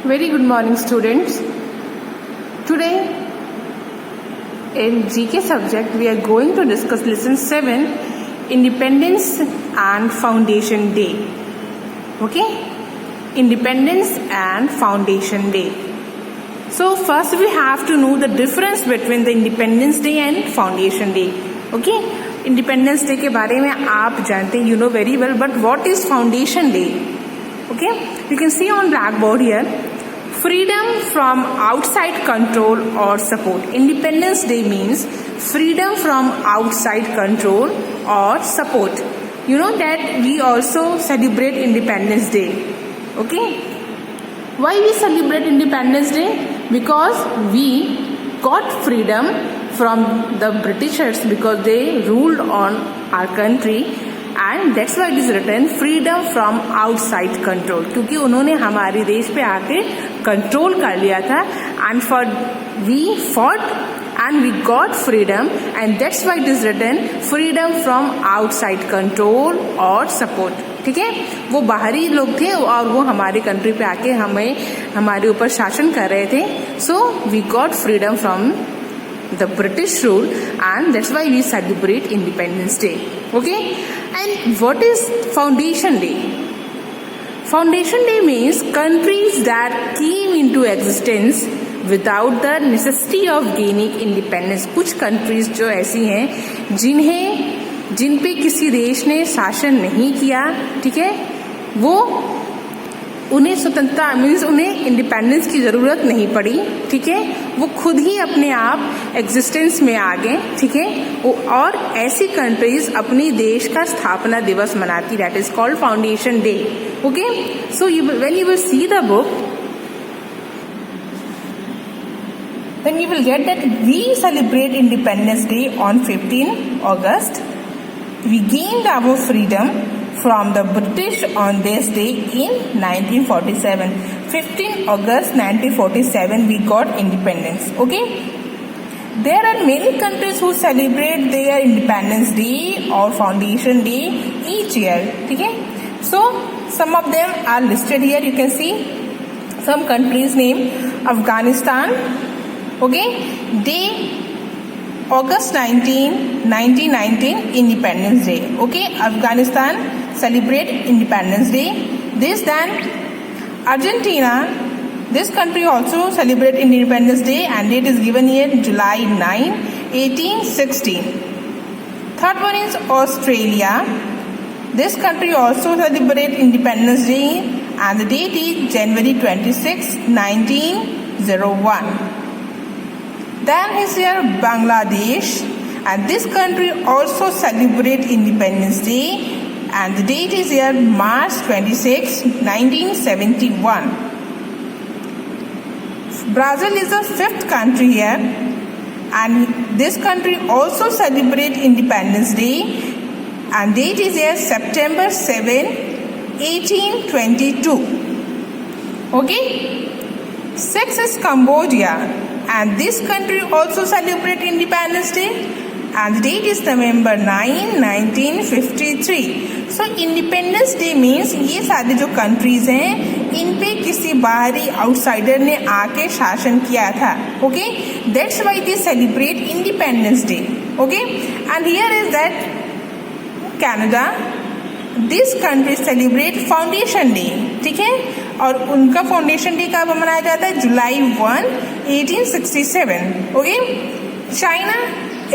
Very good morning, students. Today in GK subject we are going to discuss lesson 7, Independence and Foundation Day. Okay, Independence and Foundation Day. So first we have to know the difference between the Independence Day and Foundation Day. Okay, Independence Day के बारे में आप जानते हैं, you know very well, but what is Foundation Day? Okay, you can see on blackboard here, freedom from outside control or support. Independence Day means freedom from outside control or support. You know that we also celebrate Independence Day. Okay, why we celebrate Independence Day? Because we got freedom from the Britishers because they ruled on our country, and that's why it is written freedom from outside control, क्योंकि उन्होंने हमारे देश पे आके control कर लिया था, and for we fought and we got freedom, and that's why it is written freedom from outside control or support. ठीक है, वो बाहरी लोग थे और वो हमारे कंट्री पे आके हमारे ऊपर शासन कर रहे थे. So we got freedom from the British rule, and that's why we celebrate Independence Day. Okay, and what is Foundation Day? Foundation Day means countries that came into existence without the necessity of gaining independence. कुछ countries जो ऐसी हैं जिन पे किसी देश ने शासन नहीं किया, ठीक है, वो उन्हें स्वतंत्रता मीन्स उन्हें इंडिपेंडेंस की ज़रूरत नहीं पड़ी. ठीक है, वो खुद ही अपने आप एग्जिस्टेंस में आ गए. ठीक है, और ऐसी कंट्रीज अपनी देश का स्थापना दिवस मनाती, that is called foundation day. Okay, so when you will see the book, then you will get that we celebrate Independence Day on 15 August. We gained our freedom from the British on this day in 1947. 15 August 1947 we got independence. Okay, there are many countries who celebrate their Independence Day or Foundation Day each year. Okay, so some of them are listed here. You can see some countries name: Afghanistan. Okay, day August 1919 Independence Day. Okay, Afghanistan celebrate Independence Day. Then Argentina, this country also celebrate Independence Day, and date is given here July 9, 1816. Third one is Australia. This country also celebrate Independence Day, and the date is January 26, 1901. Then is here Bangladesh, and this country also celebrate Independence Day, and the date is here March 26, 1971. Brazil is the fifth country here, and this country also celebrate Independence Day, and date is here September 7, 1822. Okay, sixth is Cambodia, and this country also celebrate Independence Day, and the date is November 9, 1953. So Independence Day means ये सारे जो countries हैं इन पे किसी बाहरी outsider ने आके शासन किया था. Okay, that's why they celebrate independence day. Okay, and here is that Canada, this country celebrate foundation day. ठीक है, और उनका फाउंडेशन डे कब मनाया जाता है? जुलाई 1, 1867. Okay, China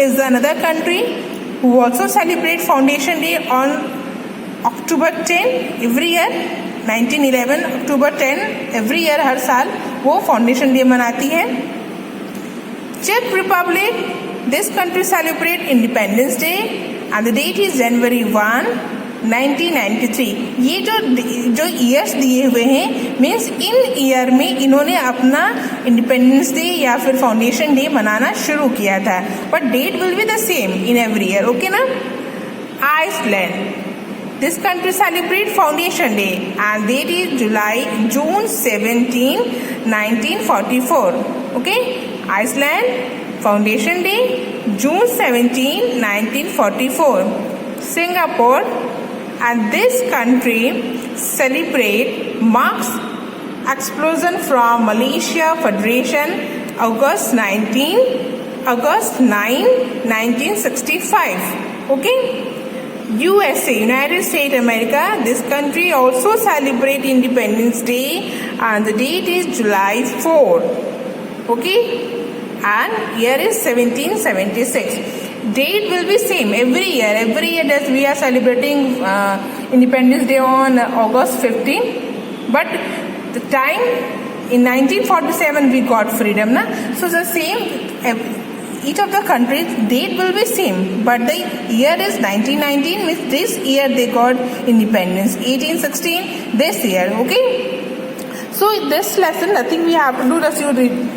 is another country who also celebrate Foundation Day on October 10 every year. 1911 October 10 every year, हर साल वो फाउंडेशन डे मनाती है. Czech Republic, this country celebrate Independence Day, and the date is January 1, 1993. ये जो years दिए हुए हैं means in year में इन्होंने अपना इंडिपेंडेंस डे या फिर फाउंडेशन डे मनाना शुरू किया था, but that will be the same in every year. Okay ना. Iceland, this country celebrate foundation day, and that is June 17, 1944. Okay, Iceland foundation day June 17, 1944. Singapore, and this country celebrate marks explosion from Malaysia Federation, August 9, 1965. Okay. USA, United States America, this country also celebrate Independence Day and the date is July 4. Okay. And year is 1776. Date will be same every year that we are celebrating Independence Day on August 15. But the time in 1947 we got freedom, na? So the same, each of the countries date will be same, but the year is 1919, means this year they got independence. 1816 this year. Okay. So this lesson, nothing we have to do, just you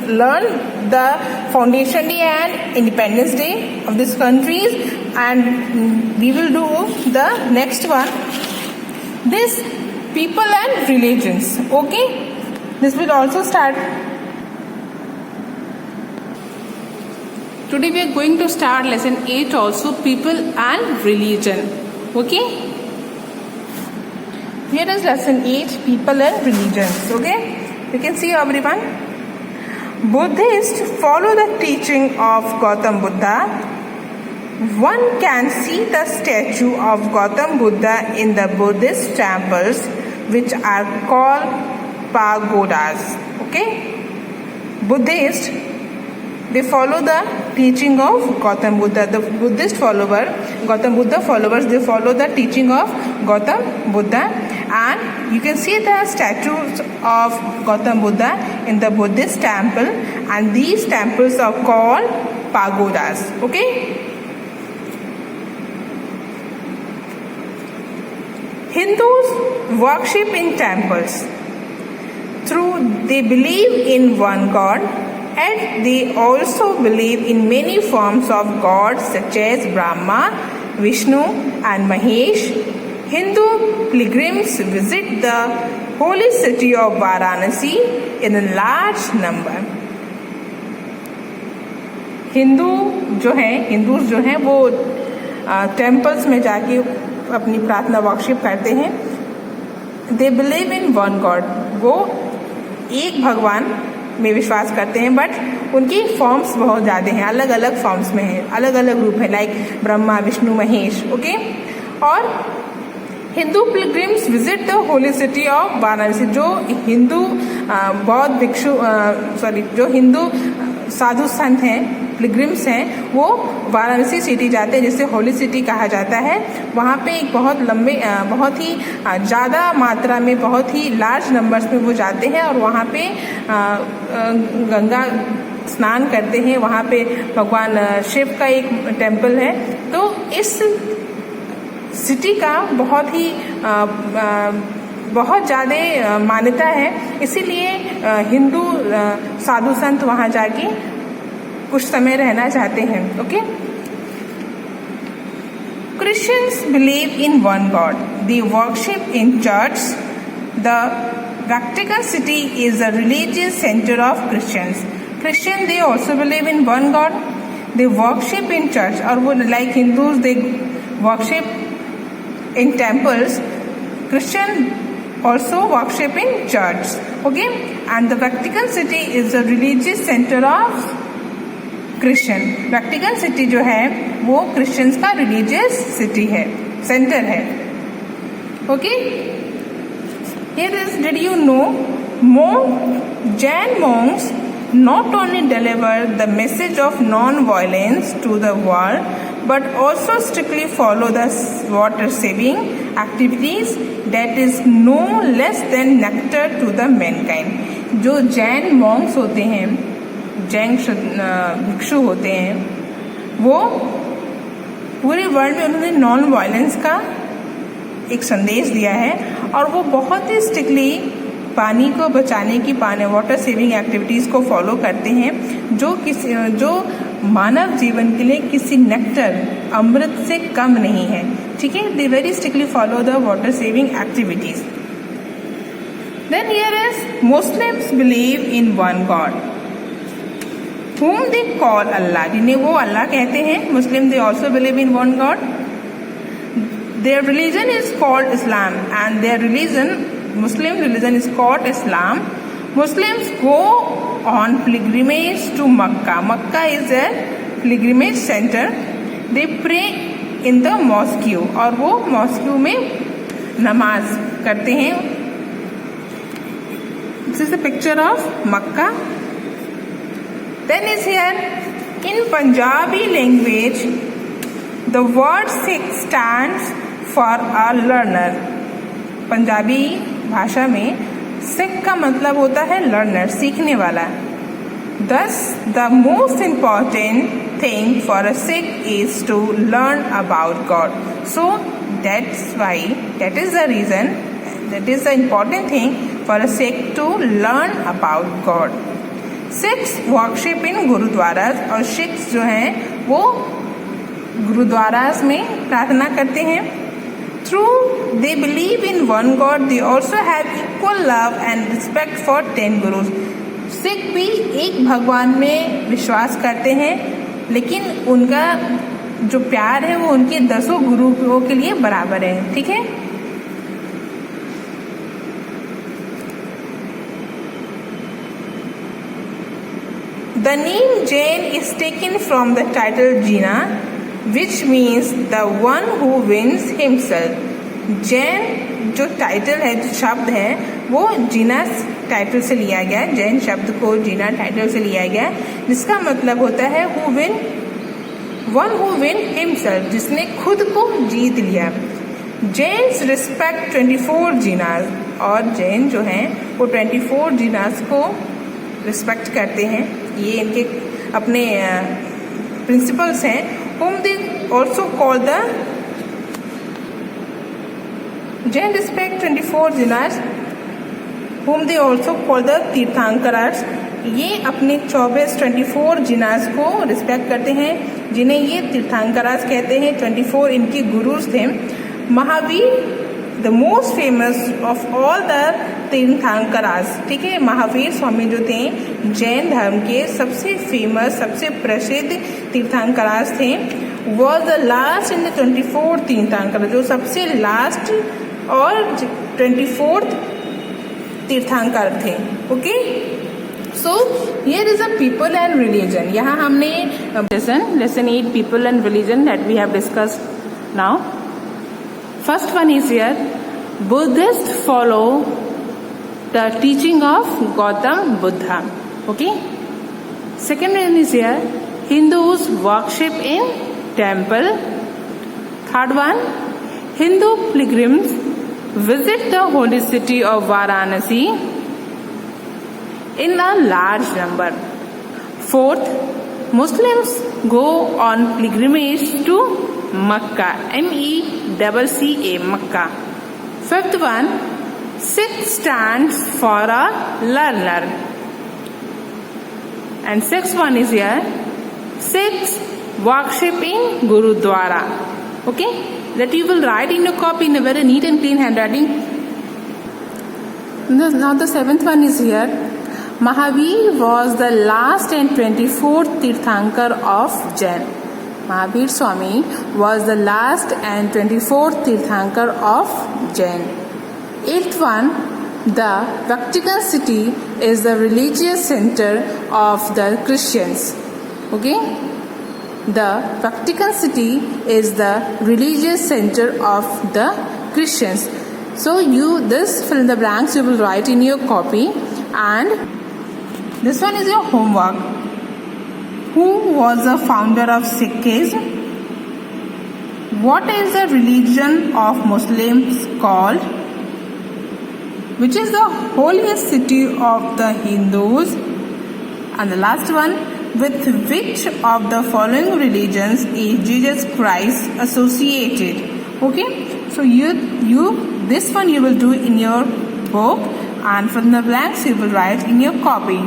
learn the Foundation Day and Independence Day of these countries, and we will do the next one, this people and religions. Okay, this will also start. Today we are going to start lesson 8 also, people and religion. Okay. Here is lesson 8, people and religions. Okay, you can see everyone. Buddhists follow the teaching of Gautam Buddha. One can see the statue of Gautam Buddha in the Buddhist temples, which are called pagodas. Okay, Buddhists, they follow the teaching of Gautam Buddha. The Buddhist follower, Gautam Buddha followers, they follow the teaching of Gautam Buddha, and you can see the statues of Gautam Buddha in the Buddhist temple, and these temples are called pagodas. Okay. Hindus worship in temples. They believe in one God, and they also believe in many forms of gods such as Brahma, Vishnu and Mahesh. Hindu pilgrims visit the holy city of Varanasi in a large number. Hindus जो हैं वो temples में जाके अपनी प्रार्थना worship करते हैं. They believe in one God, वो एक भगवान में विश्वास करते हैं, बट उनकी फॉर्म्स बहुत ज़्यादा हैं, अलग अलग फॉर्म्स में हैं, अलग अलग रूप है, लाइक ब्रह्मा, विष्णु, महेश. ओके. और Hindu pilgrims visit the holy city of Varanasi. जो हिंदू बौद्ध भिक्षु जो हिंदू साधु संत हैं, पिलग्रिम्स हैं, वो वाराणसी सिटी जाते हैं, जिसे होली सिटी कहा जाता है. वहाँ पे एक बहुत ही ज़्यादा मात्रा में, बहुत ही लार्ज नंबर्स में वो जाते हैं, और वहाँ पे गंगा स्नान करते हैं. वहाँ पे भगवान शिव का एक टेम्पल है. तो इस सिटी का बहुत ज़्यादा मान्यता है, इसीलिए हिंदू साधु संत वहाँ जाके कुछ समय रहना चाहते हैं. Okay. Christians believe in one God. They worship in church. The Vatican City is a religious center of Christians. Christians, they also believe in one God. They worship in church. और वो like Hindus, they worship in temples. Christian also worship in church. Okay. And the Vatican City is a religious center of Christian. Vatican city जो है वो Christians का religious city है, centre है. Okay. Here is, did you know, Jain monks not only deliver the message of non-violence to the world, but also strictly follow the water saving activities that is no less than nectar to the mankind. जो Jain Monks होते हैं, जैन भिक्षु होते हैं, वो पूरे world में उन्होंने नॉन वायलेंस का एक संदेश दिया है, और वो बहुत ही स्ट्रिक्टली पानी को बचाने की, वाटर सेविंग एक्टिविटीज़ को फॉलो करते हैं, जो मानव जीवन के लिए किसी नेक्टर, अमृत से कम नहीं है. ठीक है. They very strictly follow the water saving activities. Then here is, Muslims believe in one God whom they call Allah. जिन्हें वो अल्लाह कहते हैं. Muslim, they also believe in one God. Their religion is called Islam, and their religion Muslim religion is called Islam. Muslims go on pilgrimage to Makkah. Makkah is a pilgrimage center. They pray in the mosque और वो mosque में नमाज करते हैं. This is a picture of Makkah. Then is here in Punjabi language, the word Sikh stands for a learner. Punjabi भाषा में सिख का मतलब होता है लर्नर, सीखने वाला. Thus, the most important thing for a Sikh is to learn about God. So that's why, that is the reason, that is the important thing for a Sikh to learn about God. Sikhs worship in गुरुद्वारास और Sikhs जो हैं वो गुरुद्वारास में प्रार्थना करते हैं. Through they believe in one God, they also have equal love and respect for 10 gurus. Sikh भी एक भगवान में विश्वास करते हैं, लेकिन उनका जो प्यार है वो उनके 10 गुरुओं के लिए बराबर है. ठीक है. The name Jain is taken from the title Jina, which means the one who wins himself. Jain जो टाइटल है, जो शब्द है, वो जीना टाइटल से लिया गया है. जैन शब्द को जीना टाइटल से लिया गया है, जिसका मतलब होता है वन हु विन हिमसेल्फ, जिसने खुद को जीत लिया. जैन्स रिस्पेक्ट 24 जीनास, और जैन जो हैं वो 24 जीनास को रिस्पेक्ट करते हैं. ये इनके अपने प्रिंसिपल्स हैं. whom they also call the Jain respect 24 जिनास, whom they also call the तीर्थंकरास. ये अपने 24 जिनास को रिस्पेक्ट करते हैं, जिन्हें ये तीर्थंकरास कहते हैं. 24 इनके गुरुज थे. Mahavir the most famous of all the Tirthankaras. ठीक है. महावीर स्वामी जो थे जैन धर्म के सबसे फेमस, सबसे प्रसिद्ध तीर्थंकरास थे. Was the last in the 24 tirthankar, जो सबसे लास्ट और 24th तीर्थंकर थे. Okay. So here is a people and religion. यहाँ हमने lesson 8 people and religion that we have discussed now. First one is here, Buddhists follow the teaching of Gautam Buddha. Okay. Second one is here, Hindus worship in temple. Third one, Hindu pilgrims visit the holy city of Varanasi in a large number. Fourth, Muslims go on pilgrimage to Makkah, MECCA, Makkah. Fifth one, Sikh stands for a learner. And sixth one is here, Sikhs worship in Gurudwara. Okay, that you will write in your copy in a very neat and clean handwriting. Now the seventh one is here, Mahavir was the last and 24th Tirthankar of Jain. Mahavir Swami was the last and 24th Tirthankar of Jain. Eighth one, the Vatican City is the religious center of the Christians. Okay? The Vatican City is the religious center of the Christians. So this fill in the blanks you will write in your copy, and this one is your homework. Who was the founder of Sikhism? What is the religion of Muslims called? Which is the holiest city of the Hindus? And the last one, with which of the following religions is Jesus Christ associated? Okay, so this one you will do in your book, and from the blanks you will write in your copy.